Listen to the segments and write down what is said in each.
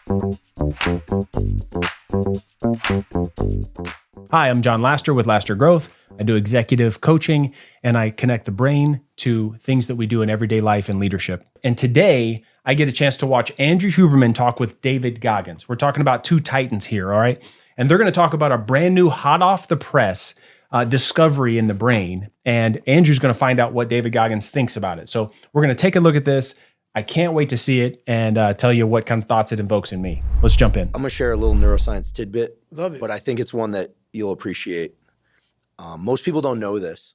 Hi, I'm Jon Laster with Laster Growth. I do executive coaching, and I connect the brain to things that we do in everyday life and leadership. And today, I get a chance to watch Andrew Huberman talk with David Goggins. We're talking about two titans here, all right? And they're going to talk about a brand new, hot off the press discovery in the brain. And Andrew's going to find out what David Goggins thinks about it. So we're going to take a look at this. I can't wait to see it and tell you what kind of thoughts it invokes in me. Let's jump in. I'm going to share a little neuroscience tidbit. Love it. But I think it's one that you'll appreciate. Most people don't know this,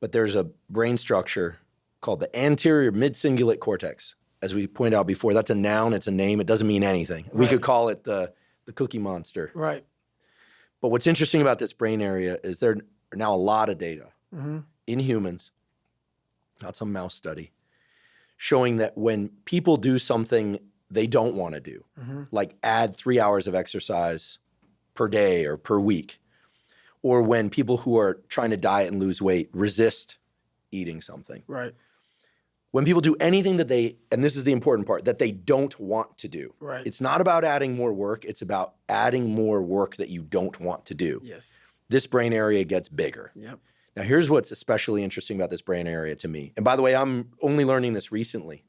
but there's a brain structure called the anterior mid-cingulate cortex. As we pointed out before, that's a noun, it's a name, it doesn't mean anything. Right. We could call it the Cookie Monster. Right. But what's interesting about this brain area is there are now a lot of data in humans, not some mouse study, showing that when people do something they don't want to do, like add 3 hours of exercise per day or per week, or when people who are trying to diet and lose weight resist eating something. Right. When people do anything that they, and this is the important part, that they don't want to do. Right. It's not about adding more work, it's about adding more work that you don't want to do. Yes. This brain area gets bigger. Yep. Now, here's what's especially interesting about this brain area to me. And by the way, I'm only learning this recently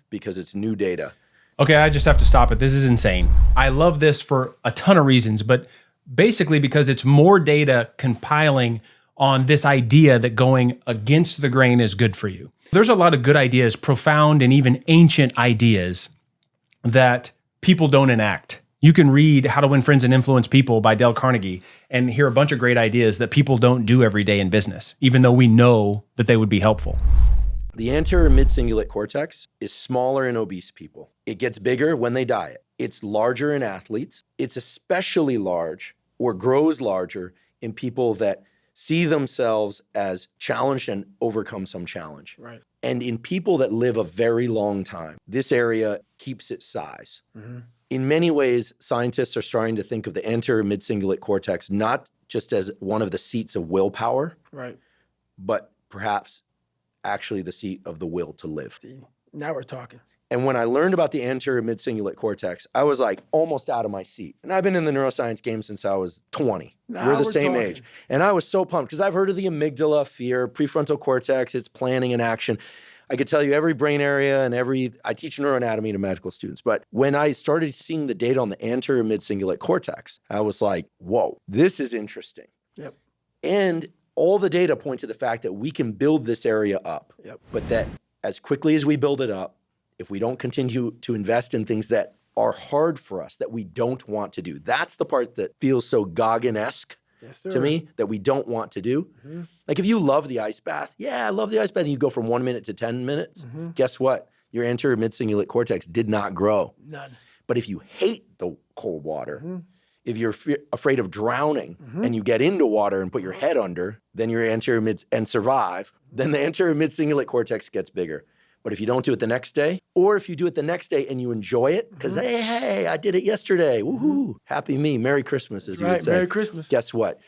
because it's new data. Okay, I just have to stop it. This is insane. I love this for a ton of reasons, but basically because it's more data compiling on this idea that going against the grain is good for you. There's a lot of good ideas, profound and even ancient ideas that people don't enact. You can read How to Win Friends and Influence People by Dale Carnegie and hear a bunch of great ideas that people don't do every day in business, even though we know that they would be helpful. The anterior mid-cingulate cortex is smaller in obese people. It gets bigger when they diet. It's larger in athletes. It's especially large or grows larger in people that see themselves as challenged and overcome some challenge. Right. And in people that live a very long time, this area keeps its size. In many ways, scientists are starting to think of the anterior mid-cingulate cortex not just as one of the seats of willpower, Right. but perhaps actually the seat of the will to live. Now we're talking. And when I learned about the anterior mid-cingulate cortex, I was like almost out of my seat. And I've been in the neuroscience game since I was 20. We're the same age. And I was so pumped because I've heard of the amygdala, fear, prefrontal cortex, it's planning and action. I could tell you every brain area and I teach neuroanatomy to medical students. But when I started seeing the data on the anterior mid-cingulate cortex, I was like, whoa, this is interesting. Yep. And all the data point to the fact that we can build this area up, but that as quickly as we build it up, if we don't continue to invest in things that are hard for us, that we don't want to do, that's the part that feels so Goggin-esque to me, that we don't want to do. Like if you love the ice bath, yeah, I love the ice bath, and you go from 1 minute to 10 minutes, guess what? Your anterior mid-cingulate cortex did not grow. None. But if you hate the cold water, if you're afraid of drowning and you get into water and put your head under, then your anterior mid and survive, then the anterior mid-cingulate cortex gets bigger. But if you don't do it the next day, or if you do it the next day and you enjoy it, because hey, I did it yesterday, woohoo, happy me, Merry Christmas, as you would say. Merry Christmas. Guess what?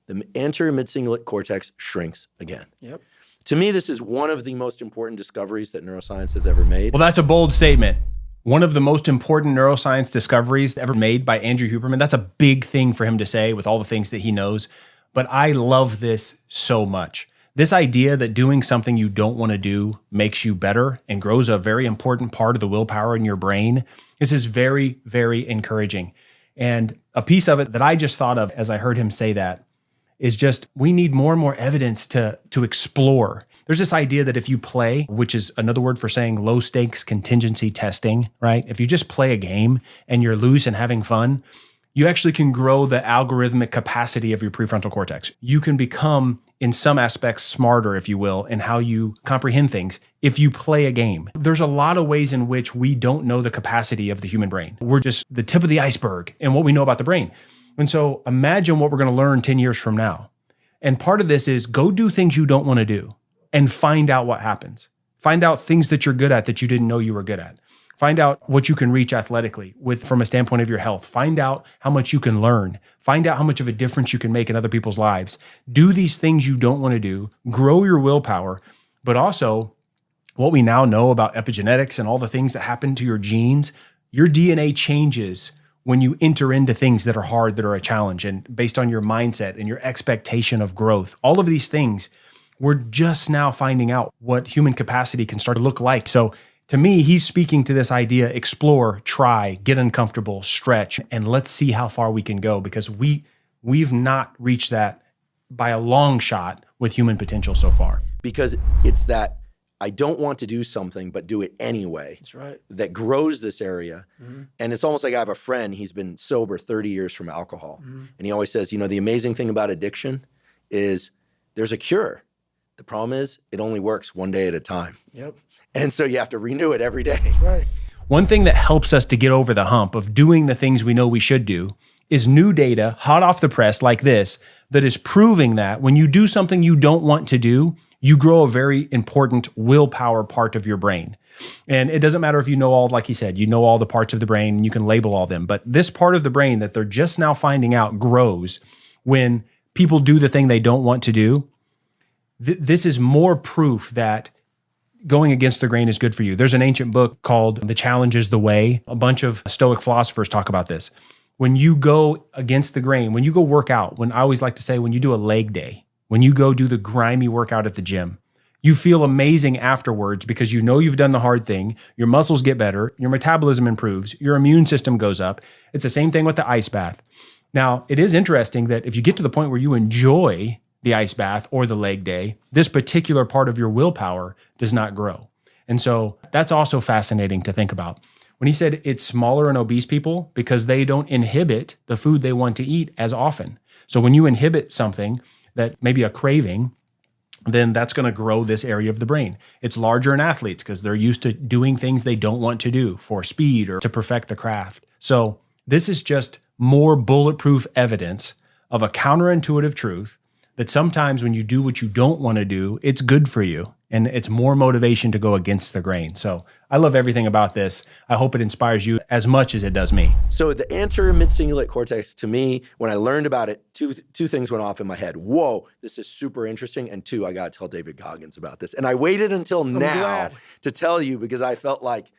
The anterior mid-cingulate cortex shrinks again. Yep. To me, this is one of the most important discoveries that neuroscience has ever made. Well, that's a bold statement. One of the most important neuroscience discoveries ever made by Andrew Huberman. That's a big thing for him to say with all the things that he knows. But I love this so much. This idea that doing something you don't want to do makes you better and grows a very important part of the willpower in your brain. This is very, very encouraging. And a piece of it that I just thought of as I heard him say that is just we need more and more evidence to explore. There's this idea that if you play, which is another word for saying low stakes contingency testing, right? If you just play a game and you're loose and having fun, you actually can grow the algorithmic capacity of your prefrontal cortex. You can become, in some aspects, smarter, if you will, in how you comprehend things if you play a game. There's a lot of ways in which we don't know the capacity of the human brain. We're just the tip of the iceberg in what we know about the brain. And so imagine what we're going to learn 10 years from now. And part of this is go do things you don't want to do and find out what happens. Find out things that you're good at that you didn't know you were good at. Find out what you can reach athletically from a standpoint of your health. Find out how much you can learn. Find out how much of a difference you can make in other people's lives. Do these things you don't want to do. Grow your willpower, but also what we now know about epigenetics and all the things that happen to your genes, your DNA changes when you enter into things that are hard, that are a challenge, and based on your mindset and your expectation of growth. All of these things, we're just now finding out what human capacity can start to look like. So to me, he's speaking to this idea: explore, try, get uncomfortable, stretch, and let's see how far we can go, because we've not reached that by a long shot with human potential so far. Because it's that I don't want to do something, but do it anyway. That's right. That grows this area. And it's almost like I have a friend, he's been sober 30 years from alcohol. And he always says, the amazing thing about addiction is there's a cure. The problem is it only works one day at a time. Yep. And so you have to renew it every day. That's right. One thing that helps us to get over the hump of doing the things we know we should do is new data, hot off the press like this, that is proving that when you do something you don't want to do, you grow a very important willpower part of your brain. And it doesn't matter if you know all, like he said, you know all the parts of the brain and you can label all them, but this part of the brain that they're just now finding out grows when people do the thing they don't want to do. This is more proof that going against the grain is good for you. There's an ancient book called The Challenge is the Way. A bunch of Stoic philosophers talk about this. When you go against the grain, when you go work out, when I always like to say, when you do a leg day, when you go do the grimy workout at the gym, you feel amazing afterwards because you know you've done the hard thing, your muscles get better, your metabolism improves, your immune system goes up. It's the same thing with the ice bath. Now, it is interesting that if you get to the point where you enjoy the ice bath or the leg day, this particular part of your willpower does not grow. And so that's also fascinating to think about. When he said it's smaller in obese people because they don't inhibit the food they want to eat as often. So when you inhibit something, that maybe a craving, then that's going to grow this area of the brain. It's larger in athletes because they're used to doing things they don't want to do for speed or to perfect the craft. So this is just more bulletproof evidence of a counterintuitive truth that sometimes when you do what you don't want to do, it's good for you. And it's more motivation to go against the grain. So I love everything about this. I hope it inspires you as much as it does me. So the anterior mid-cingulate cortex, to me, when I learned about it, two things went off in my head. Whoa, this is super interesting. And two, I got to tell David Goggins about this. And I waited until now to tell you because I felt like,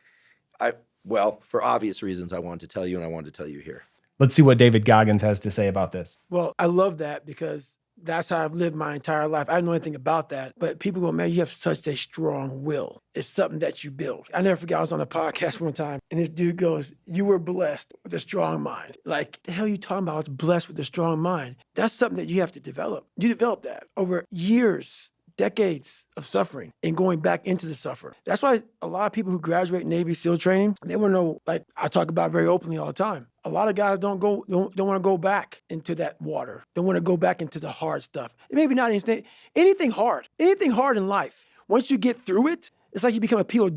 for obvious reasons, I wanted to tell you and I wanted to tell you here. Let's see what David Goggins has to say about this. Well, I love that because that's how I've lived my entire life. I don't know anything about that, but people go, man, you have such a strong will. It's something that you build. I never forget, I was on a podcast one time, and this dude goes, you were blessed with a strong mind. Like, the hell are you talking about? I was blessed with a strong mind. That's something that you have to develop. You develop that over years, decades of suffering and going back into the suffer. That's why a lot of people who graduate Navy SEAL training, they want to know, like I talk about very openly all the time. A lot of guys don't want to go back into that water. Don't want to go back into the hard stuff. And maybe not anything hard in life. Once you get through it, it's like you become a POW.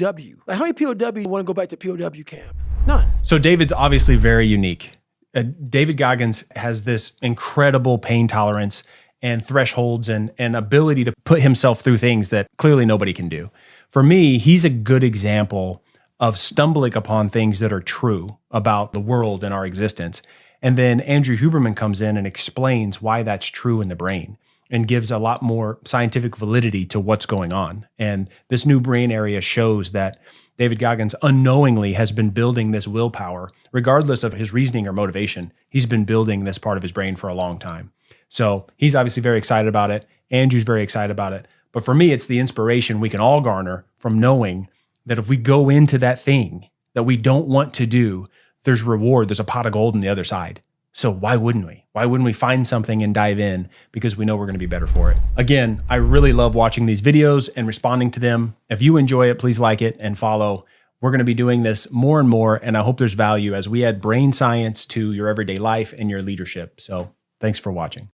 Like how many POW want to go back to POW camp? None. So David's obviously very unique. David Goggins has this incredible pain tolerance and thresholds and ability to put himself through things that clearly nobody can do. For me, he's a good example of stumbling upon things that are true about the world and our existence. And then Andrew Huberman comes in and explains why that's true in the brain and gives a lot more scientific validity to what's going on. And this new brain area shows that David Goggins unknowingly has been building this willpower, regardless of his reasoning or motivation. He's been building this part of his brain for a long time. So he's obviously very excited about it. Andrew's very excited about it. But for me, it's the inspiration we can all garner from knowing that if we go into that thing that we don't want to do, there's reward, there's a pot of gold on the other side. So why wouldn't we? Why wouldn't we find something and dive in because we know we're going to be better for it? Again, I really love watching these videos and responding to them. If you enjoy it, please like it and follow. We're going to be doing this more and more, and I hope there's value as we add brain science to your everyday life and your leadership. So thanks for watching.